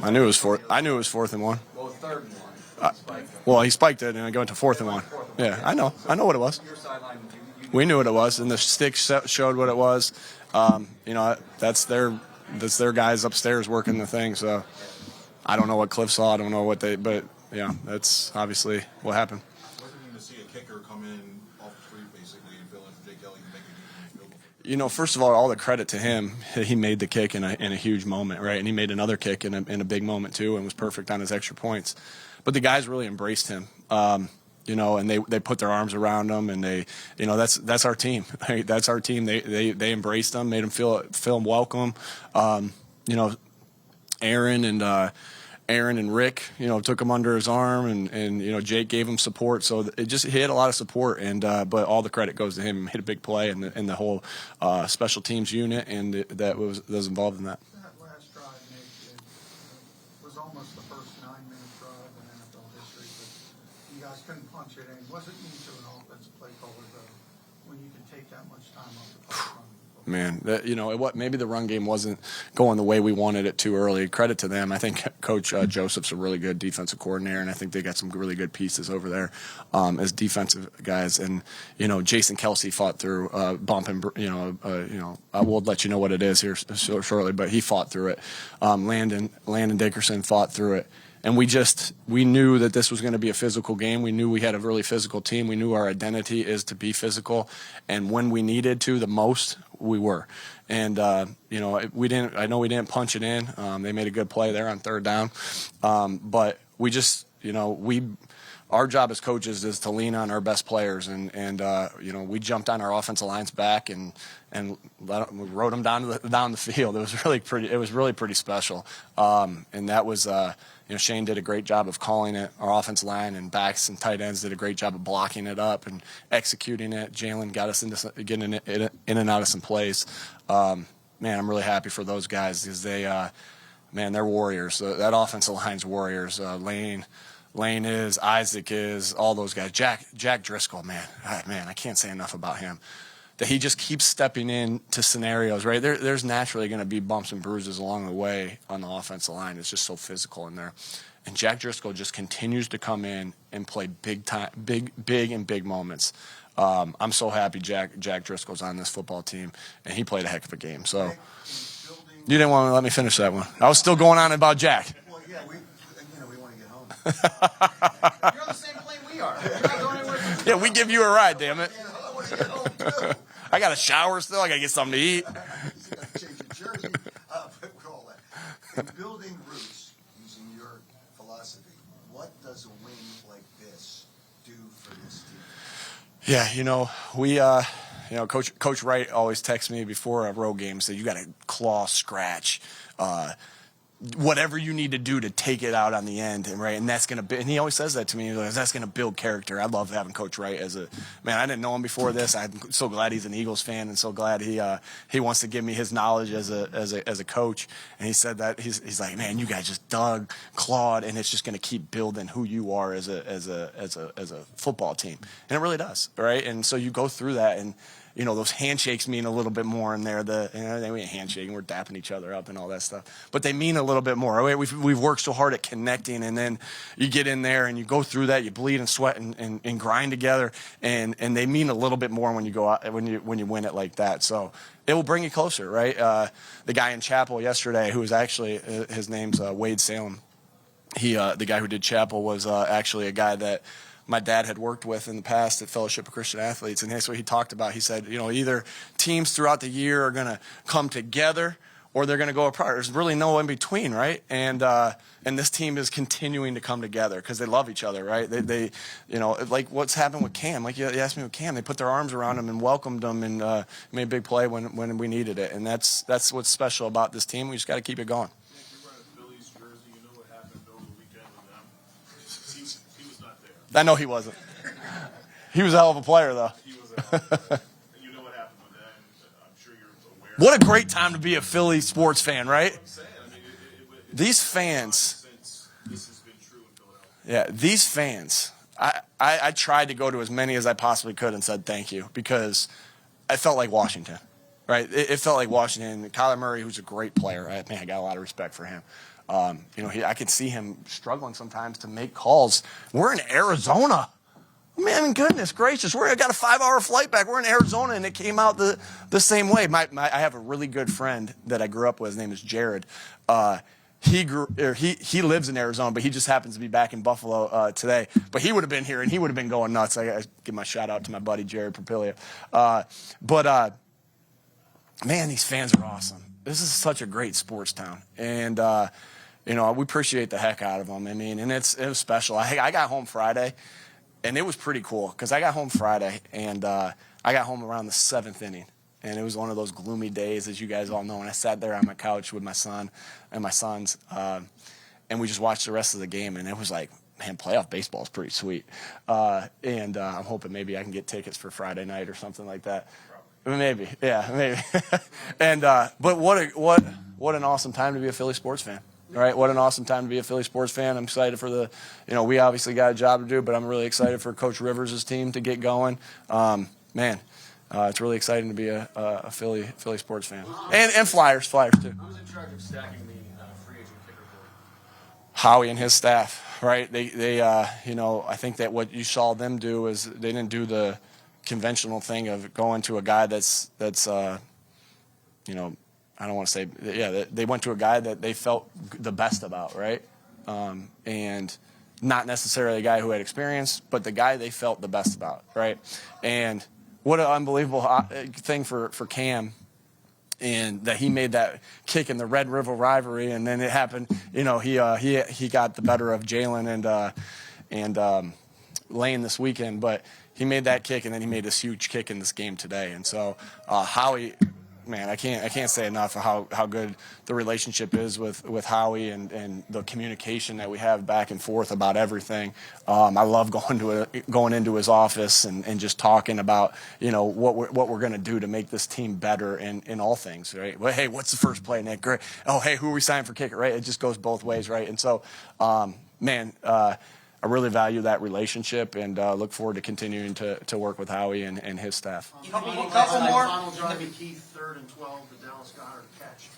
I knew it was fourth. I knew it was 4th and 1. Well, 3rd and 1. Well, he spiked it, and it went to 4th and 1. Yeah, I know. I know what it was. We knew what it was, and the stick showed what it was. That's their guys upstairs working the thing. So I don't know what Cliff saw. I don't know what but yeah, that's obviously what happened. What does it mean to see a kicker come in off the street, basically, and feel like Jake Elliott make a good field goal? First of all the credit to him. He made the kick in a huge moment, right? And he made another kick in a big moment too, and was perfect on his extra points. But the guys really embraced him. And they put their arms around him, and that's our team. Right? That's our team. They embraced him, made him feel welcome. Aaron and Rick, took him under his arm, and Jake gave him support. So he had a lot of support, but all the credit goes to him. He made a big play, and the whole special teams unit, and that was involved in that. That last drive, Nate, was almost the first 9-minute drive in NFL history, but you guys couldn't punch it in. What does it mean to an offensive play caller, though, when you can take that much time off the clock? Man, maybe the run game wasn't going the way we wanted it to early. Credit to them. I think Coach Joseph's a really good defensive coordinator, and I think they got some really good pieces over there as defensive guys. And Jason Kelsey fought through bumping. I will let you know what it is here shortly, but he fought through it. Landon Dickerson fought through it. And we knew that this was going to be a physical game. We knew we had a really physical team. We knew our identity is to be physical. And when we needed to the most, we were. And, we didn't punch it in. They made a good play there on 3rd down. But we just, our job as coaches is to lean on our best players. And we jumped on our offensive line's back and we rode them down the field. It was really pretty special. And that was, Shane did a great job of calling it. Our offensive line and backs and tight ends did a great job of blocking it up and executing it. Jalen got us into getting it in and out of some plays. I'm really happy for those guys because they're warriors. That offensive line's warriors. Lane is, Isaac is, all those guys. Jack Driscoll, man, I can't say enough about him. That he just keeps stepping into scenarios, right? There's naturally going to be bumps and bruises along the way on the offensive line. It's just so physical in there. And Jack Driscoll just continues to come in and play big moments. I'm so happy Jack Driscoll's on this football team, and he played a heck of a game. So you didn't want to let me finish that one. I was still going on about Jack. Well, yeah, we want to get home. You're on the same plane we are. You're not going anywhere. Yeah, we give you a ride, damn it. I want to get home, too. I got a shower still. I got to get something to eat. Change your jersey. But all that. In building roots, using your philosophy, what does a win like this do for this team? Yeah, Coach Wright always texts me before a road game, said you got to claw, scratch, whatever you need to do to take it out on the end, and that's going to. And he always says that to me. He goes, that's going to build character. I love having Coach Wright as a man. I didn't know him before this. I'm so glad he's an Eagles fan, and so glad he wants to give me his knowledge as a coach. And he said that he's like, man, you guys just dug, clawed, and it's just going to keep building who you are as a football team, and it really does, right? And so you go through that and. Those handshakes mean a little bit more in there. We ain't handshaking, we're dapping each other up and all that stuff. But they mean a little bit more. Right? We've worked so hard at connecting, and then you get in there and you go through that, you bleed and sweat and grind together, and they mean a little bit more when you go out when you win it like that. So it will bring you closer, right? The guy in Chapel yesterday, who was actually his name's Wade Salem. The guy who did Chapel was actually a guy that my dad had worked with in the past at Fellowship of Christian Athletes, and that's what he talked about. He said, either teams throughout the year are going to come together or they're going to go apart. There's really no in between, right? And this team is continuing to come together because they love each other, right? They like what's happened with Cam. Like you asked me with Cam, they put their arms around him and welcomed him and made a big play when we needed it. And that's what's special about this team. We just got to keep it going. I know he wasn't. He was a hell of a player, though. He was a hell of a player. And you know what happened with that, and I'm sure you're aware. What a great time to be a Philly sports fan, right? That's what I'm saying. These fans. This has been true in Philadelphia. Yeah, these fans. I tried to go to as many as I possibly could and said thank you because I felt like Washington, right? It felt like Washington. Kyler Murray, who's a great player. I got a lot of respect for him. I can see him struggling sometimes to make calls. We're in Arizona. Man, goodness gracious, I got a 5-hour flight back. We're in Arizona, and it came out the same way. I have a really good friend that I grew up with. His name is Jared. He lives in Arizona, but he just happens to be back in Buffalo today. But he would have been here, and he would have been going nuts. I give my shout out to my buddy Jared Propilia. Man, these fans are awesome. This is such a great sports town, and we appreciate the heck out of them. I mean, and it was special. I got home Friday. And it was pretty cool because I got home Friday, and I got home around the 7th inning. And it was one of those gloomy days, as you guys all know. And I sat there on my couch with my son and my sons, and we just watched the rest of the game. And it was like, man, playoff baseball is pretty sweet. And I'm hoping maybe I can get tickets for Friday night or something like that. Maybe, yeah, maybe. And but what an awesome time to be a Philly sports fan. All right, what an awesome time to be a Philly sports fan. I'm excited for we obviously got a job to do, but I'm really excited for Coach Rivers' team to get going. It's really exciting to be a Philly sports fan. And Flyers too. Who's in charge of stacking the free agent kicker board? Howie and his staff, right? They I think that what you saw them do is they didn't do the conventional thing of going to a guy that's I don't want to say, they went to a guy that they felt the best about, right? And not necessarily a guy who had experience, but the guy they felt the best about, right? And what an unbelievable thing for Cam, and that he made that kick in the Red River rivalry, and then it happened. He got the better of Jalen and Lane this weekend, but he made that kick, and then he made this huge kick in this game today. And so Howie. Man, I can't say enough of how good the relationship is with Howie and the communication that we have back and forth about everything. I love going into his office and just talking about what we're going to do to make this team better in all things, right? Well, hey, what's the first play, Nick? Great. Oh, hey, who are we signing for kicker? Right? It just goes both ways, right? And so, I really value that relationship and look forward to continuing to work with Howie and his staff. Couple more. Final drive in Keith, 3rd and 12, the Dallas Goddard catch.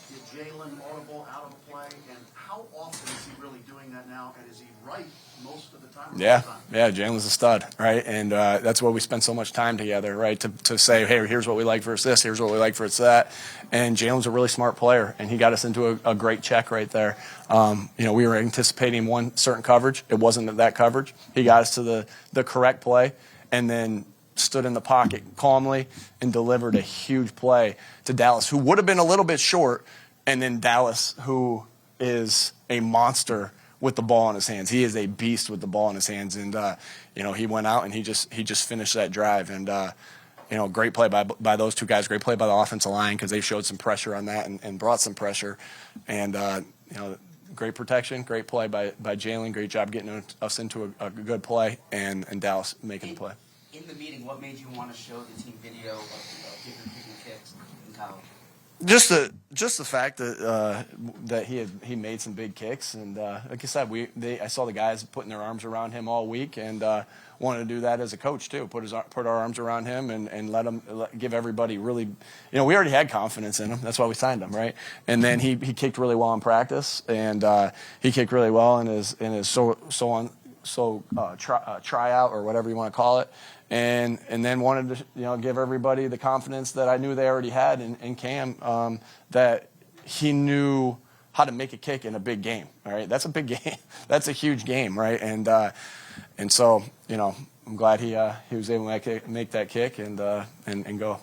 Did Jalen audible out of play? And how often is he really doing that now? And is he right most of the time? Yeah, Jalen's a stud, right? And that's why we spend so much time together, right? To say, hey, here's what we like versus this, here's what we like versus that. And Jalen's a really smart player, and he got us into a great check right there. We were anticipating one certain coverage. It wasn't that coverage. He got us to the correct play, and then stood in the pocket calmly and delivered a huge play to Dallas, who would have been a little bit short, and then Dallas, who is a monster with the ball in his hands. He is a beast with the ball in his hands, and he went out and he just finished that drive, and great play by those two guys, great play by the offensive line because they showed some pressure on that and brought some pressure, and great protection, great play by Jalen, great job getting us into a good play, and Dallas making the play. In the meeting, what made you want to show the team video of different kicks in college? Just the fact that he made some big kicks, and like I said, I saw the guys putting their arms around him all week, and wanted to do that as a coach too. Put our arms around him and give everybody really, we already had confidence in him. That's why we signed him, right? And then he kicked really well in practice, and he kicked really well in his tryout or whatever you want to call it. And then wanted to give everybody the confidence that I knew they already had in Cam, that he knew how to make a kick in a big game. All right, that's a big game. That's a huge game, right? And so I'm glad he was able to make that kick and go.